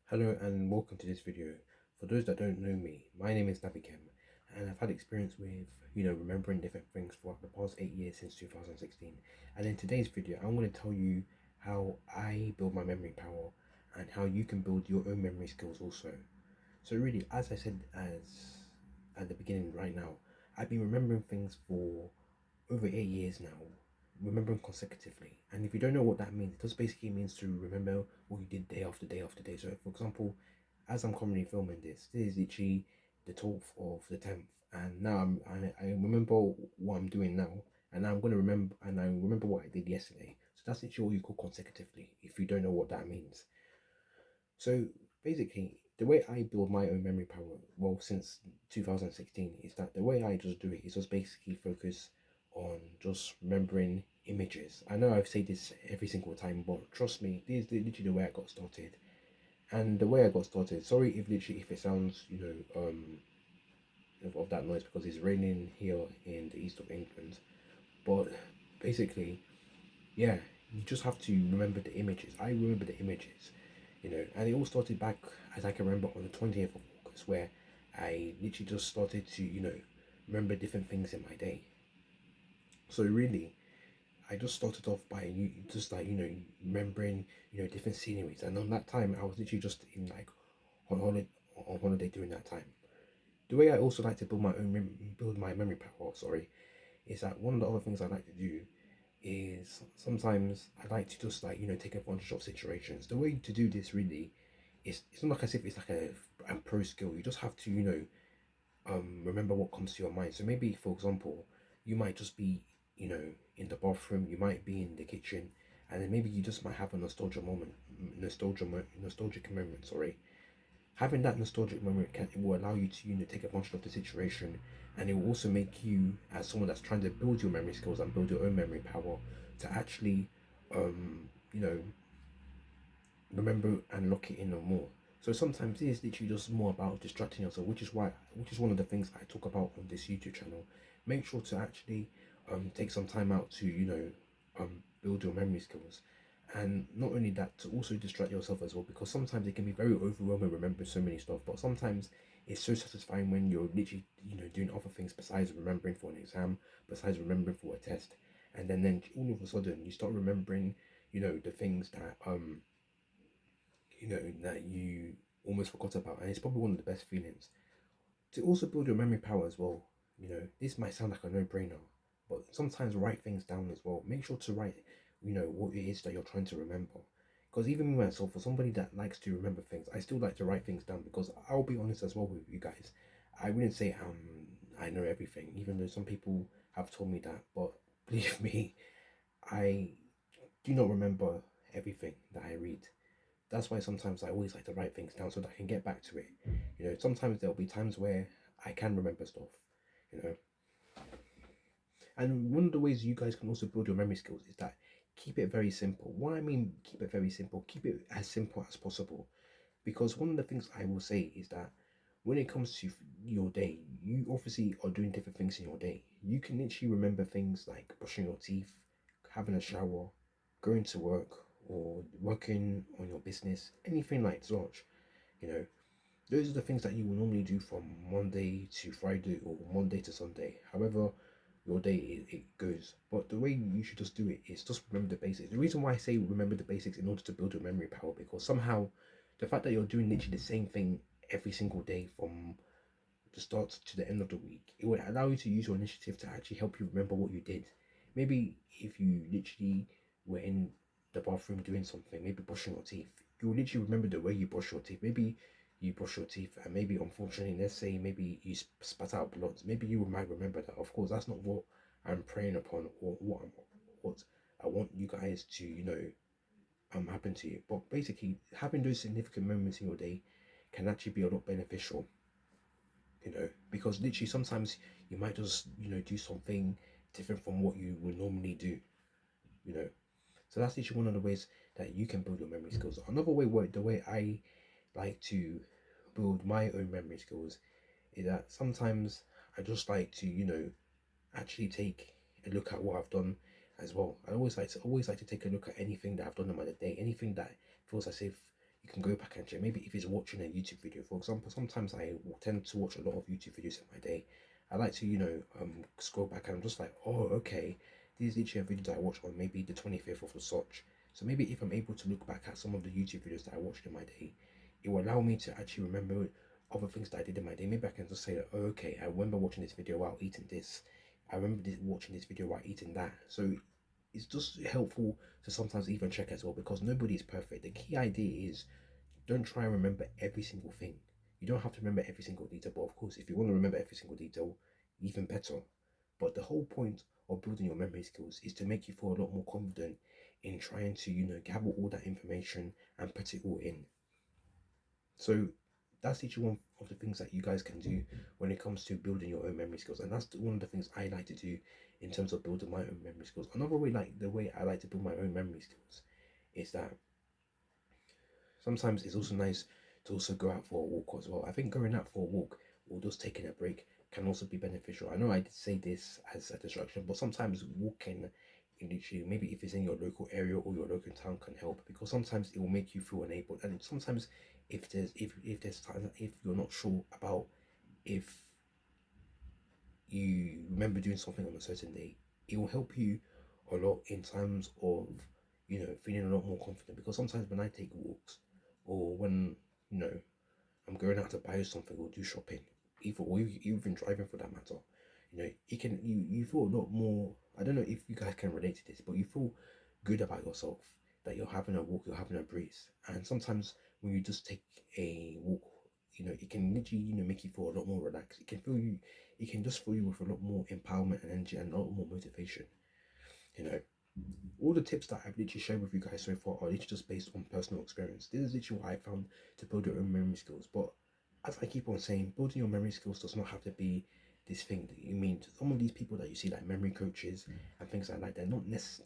Hello and welcome to this video. For those that don't know me, my name is Nabikem and I've had experience with, remembering different things for the past 8 years since 2016. And in today's video, I'm going to tell you how I build my memory power and how you can build your own memory skills also. So really, as I said at the beginning right now, I've been remembering things for over 8 years now, remembering consecutively. And if you don't know what that means, it just basically means to remember what you did day after day after day. So, for example, as I'm currently filming this is literally the 12th of the 10th, and now I remember what I'm doing now, and I'm gonna remember, and I remember what I did yesterday. So that's literally what you call consecutively. If you don't know what that means, so basically, the way I build my own memory power, well, since 2016, is that the way I just do it is just basically focus on just remembering images. I know I've said this every single time, but trust me, this is literally the way I got started. And the way I got started, sorry if literally if it sounds, of that noise because it's raining here in the east of England. But basically, yeah, you just have to remember the images. I remember the images, and it all started back, as I can remember, on the 20th of August, where I literally just started to, remember different things in my day. So really, I just started off by just like, remembering, different sceneries. And on that time, I was literally just in like on holiday during that time. The way I also like to build my memory power, sorry, is that one of the other things I like to do is sometimes I like to just like take advantage of situations. The way to do this really is it's not like as if it's like a pro skill. You just have to remember what comes to your mind. So maybe for example, you might just be in the bathroom, you might be in the kitchen, and then maybe you just might have a nostalgic moment. Sorry, having that nostalgic moment it will allow you to take advantage of the situation, and it will also make you, as someone that's trying to build your memory skills and build your own memory power, to actually you know remember and lock it in on more. So sometimes it is literally just more about distracting yourself, which is one of the things I talk about on this YouTube channel. Make sure to actually take some time out to build your memory skills, and not only that, to also distract yourself as well, because sometimes it can be very overwhelming remembering so many stuff, but sometimes it's so satisfying when you're literally doing other things besides remembering for an exam, besides remembering for a test, and then all of a sudden you start remembering the things that that you almost forgot about, and it's probably one of the best feelings. To also build your memory power as well, this might sound like a no-brainer, but sometimes write things down as well. Make sure to write, what it is that you're trying to remember. Because even me myself, for somebody that likes to remember things, I still like to write things down, because I'll be honest as well with you guys. I wouldn't say I know everything, even though some people have told me that, but believe me, I do not remember everything that I read. That's why sometimes I always like to write things down so that I can get back to it. Sometimes there'll be times where I can remember stuff, you know. And one of the ways you guys can also build your memory skills is that keep it very simple. What I mean, keep it very simple, keep it as simple as possible. Because one of the things I will say is that when it comes to your day, you obviously are doing different things in your day. You can literally remember things like brushing your teeth, having a shower, going to work, or working on your business, anything like such. You know, those are the things that you will normally do from Monday to Friday or Monday to Sunday. However, your day it goes. But the way you should just do it is just remember the basics. The reason why I say remember the basics in order to build your memory power, because somehow the fact that you're doing literally the same thing every single day from the start to the end of the week, it would allow you to use your initiative to actually help you remember what you did. Maybe if you literally were in the bathroom doing something, maybe brushing your teeth, you will literally remember the way you brush your teeth. Maybe you brush your teeth and maybe unfortunately, let's say maybe you spat out blood. Maybe you might remember that. Of course, that's not what I'm praying upon, or what I want you guys to happen to you. But basically, having those significant moments in your day can actually be a lot beneficial, because literally sometimes you might just, do something different from what you would normally do, you know. So that's literally one of the ways that you can build your memory skills. Another way, the way I like to build my own memory skills is that sometimes I just like to, actually take a look at what I've done as well. I always like to take a look at anything that I've done in my day, anything that feels as if you can go back and check. Maybe if it's watching a YouTube video, for example, sometimes I will tend to watch a lot of YouTube videos in my day. I like to, scroll back and I'm just like, oh, okay, this is literally a video that I watched on maybe the 25th of the Soch. So maybe if I'm able to look back at some of the YouTube videos that I watched in my day, it will allow me to actually remember other things that I did in my day. Maybe I can just say, oh, okay, I remember watching this video while eating this. I remember watching this video while eating that. So it's just helpful to sometimes even check as well, because nobody is perfect. The key idea is don't try and remember every single thing. You don't have to remember every single detail, but of course, if you want to remember every single detail, even better. But the whole point of building your memory skills is to make you feel a lot more confident in trying to, gather all that information and put it all in. So that's actually one of the things that you guys can do when it comes to building your own memory skills, and that's one of the things I like to do in terms of building my own memory skills. Another way, like the way I like to build my own memory skills, is that sometimes it's also nice to also go out for a walk as well. I think going out for a walk or just taking a break can also be beneficial. I know I did say this as a distraction, but sometimes walking in literally, maybe if it's in your local area or your local town, can help, because sometimes it will make you feel enabled. And sometimes if there's times if you're not sure about if you remember doing something on a certain day, it will help you a lot in times of feeling a lot more confident. Because sometimes when I take walks, or when you know I'm going out to buy something or do shopping, even driving for that matter, you feel a lot more. I don't know if you guys can relate to this, but you feel good about yourself, that you're having a walk, you're having a breeze. And sometimes when you just take a walk, it can literally make you feel a lot more relaxed. It can just fill you with a lot more empowerment and energy and a lot more motivation. You know, all the tips that I've literally shared with you guys so far are literally just based on personal experience. This is literally what I found to build your own memory skills. But as I keep on saying, building your memory skills does not have to be this thing that you mean. Some of these people that you see, like memory coaches and things like that, they're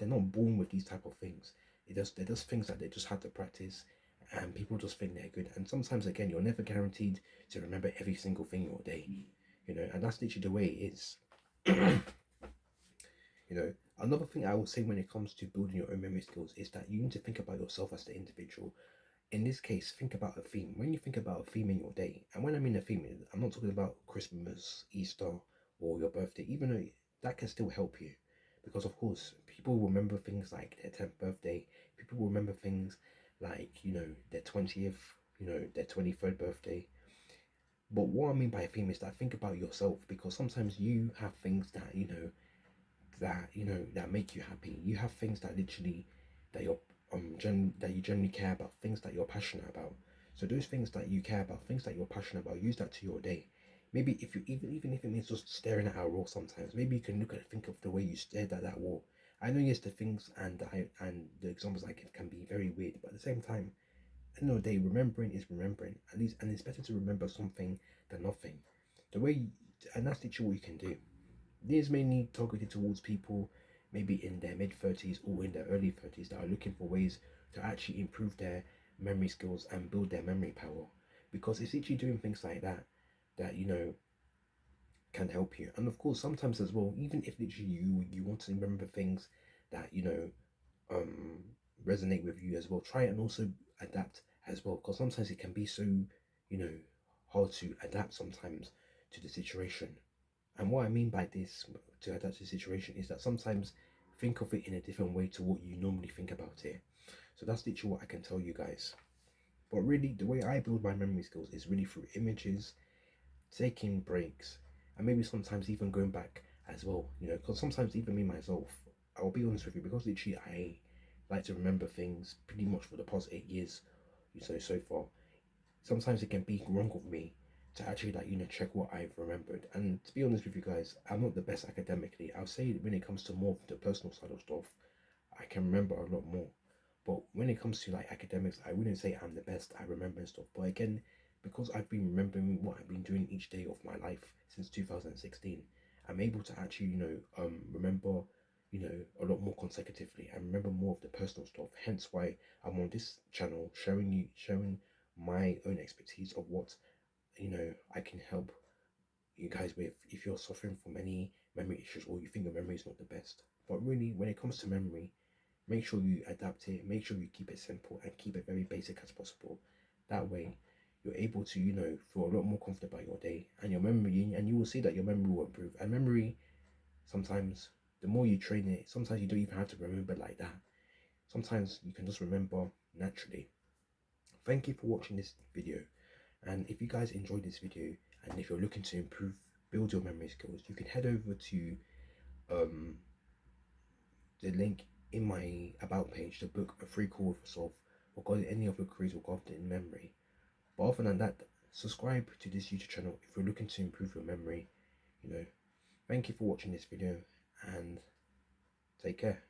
not born with these type of things. They're just things that they just have to practice, and people just think they're good. And sometimes again, you're never guaranteed to remember every single thing your day, and that's literally the way it is. Another thing I would say when it comes to building your own memory skills is that you need to think about yourself as the individual. In this case, think about a theme. When you think about a theme in your day, and when I mean a theme, I'm not talking about Christmas, Easter, or your birthday, even though that can still help you. Because, of course, people remember things like their 10th birthday, people remember things like, their 20th, their 23rd birthday. But what I mean by a theme is that think about yourself, because sometimes you have things that, that make you happy. You have things that literally that you're that you generally care about, things that you're passionate about. So those things that you care about, things that you're passionate about, use that to your day. Maybe if you even if it means just staring at a wall sometimes, maybe you can think of the way you stared at that wall. I know, yes, the things and the examples I give can be very weird, but at the same time, at the end of the day, remembering is remembering. At least, and it's better to remember something than nothing. The way, and that's literally what you can do. These mainly targeted towards people maybe in their mid 30s or in their early 30s that are looking for ways to actually improve their memory skills and build their memory power. Because it's actually doing things like that that can help you. And of course, sometimes as well, even if literally you want to remember things that um resonate with you as well, try and also adapt as well. Because sometimes it can be so you know hard to adapt sometimes to the situation. And what I mean by this, to adapt to the situation, is that sometimes think of it in a different way to what you normally think about it. So that's literally what I can tell you guys. But really, the way I build my memory skills is really through images, taking breaks, and maybe sometimes even going back as well. Because sometimes even me myself, I'll be honest with you, because literally I like to remember things pretty much for the past 8 years, so far. Sometimes it can be wrong of me to actually check what I've remembered. And to be honest with you guys, I'm not the best academically. I'll say when it comes to more of the personal side of stuff, I can remember a lot more. But when it comes to academics, I wouldn't say I'm the best at remembering stuff. But again, because I've been remembering what I've been doing each day of my life since 2016, I'm able to actually remember a lot more consecutively and remember more of the personal stuff. Hence why I'm on this channel showing my own expertise of what I can help you guys with if you're suffering from any memory issues or you think your memory is not the best. But really, when it comes to memory, make sure you adapt it, make sure you keep it simple and keep it very basic as possible. That way, you're able to, feel a lot more confident about your day and your memory, and you will see that your memory will improve. And memory, sometimes, the more you train it, sometimes you don't even have to remember like that. Sometimes you can just remember naturally. Thank you for watching this video. And if you guys enjoyed this video, and if you're looking to build your memory skills, you can head over to the link in my about page to book a free call with yourself regarding any of your queries regarding memory. But other than that, subscribe to this YouTube channel if you're looking to improve your memory. Thank you for watching this video, and take care.